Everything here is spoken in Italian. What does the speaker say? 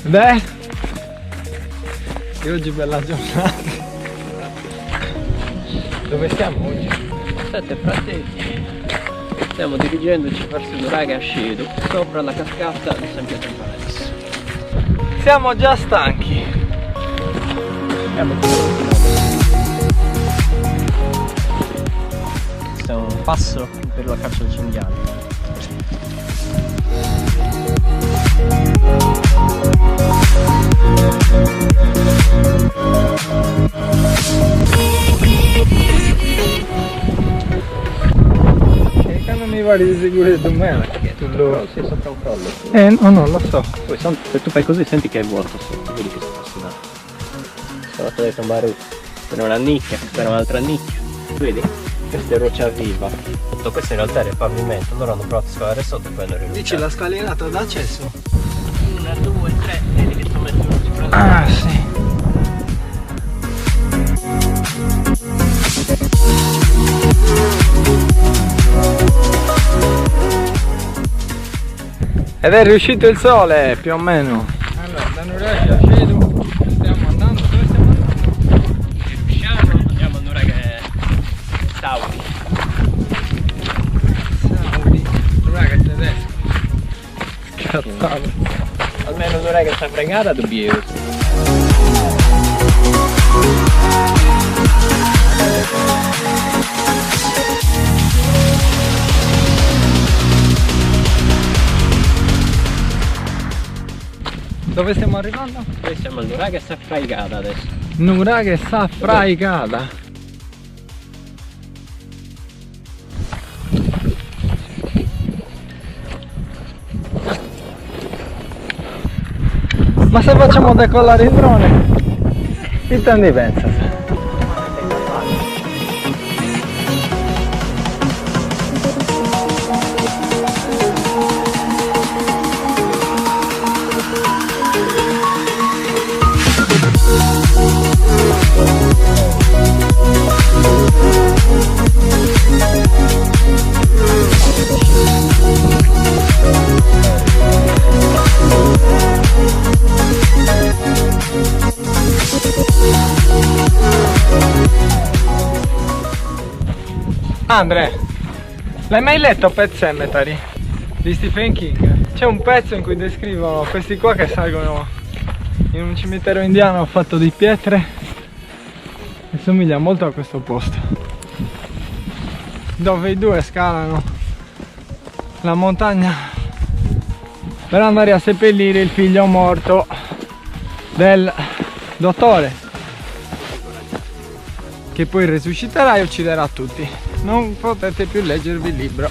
Beh, e oggi bella giornata. Dove siamo oggi? Sette fratelli. Stiamo dirigendoci verso il nuraghe Ascedo, sopra la cascata di San Pietro in Palazzo. Siamo già stanchi. Questo è un passo per la caccia al cinghiale. Che non mi pare di seguire domenica. Però sei sopra un collo. No, non lo so. Poi se tu fai così senti che è vuoto sotto, vedi che si sta sudando. Sono fatto di tombare per una nicchia, per un'altra nicchia. Vedi? Questa è roccia viva. Tutto questo in realtà era il pavimento, loro hanno provato a scavare sotto e poi hanno riluciato. Dici la scalinata d'accesso? 1, 2, 3, vedi che sto mettendo si prende. Ah sì. Ed è riuscito il sole, più o meno. Allora, da Nuraghe a Ascedo stiamo andando, dove stiamo andando? Riusciamo, andiamo a nuraghe Saudi. Saudi, Nuraghe è tedesco. Cazzate. Almeno nuraghe sta fregata dobbiamo. Dove stiamo arrivando? Noi siamo al nuraghe Safraigada adesso. Nuraghe Safraigada. Ma se facciamo decollare il drone? Che te ne pensi? Andre, l'hai mai letto Pet Sematary di Stephen King? C'è un pezzo in cui descrivono questi qua che salgono in un cimitero indiano fatto di pietre e somiglia molto a questo posto, dove i due scalano la montagna per andare a seppellire il figlio morto del dottore, che poi risusciterà e ucciderà tutti. Non potete più leggervi il libro.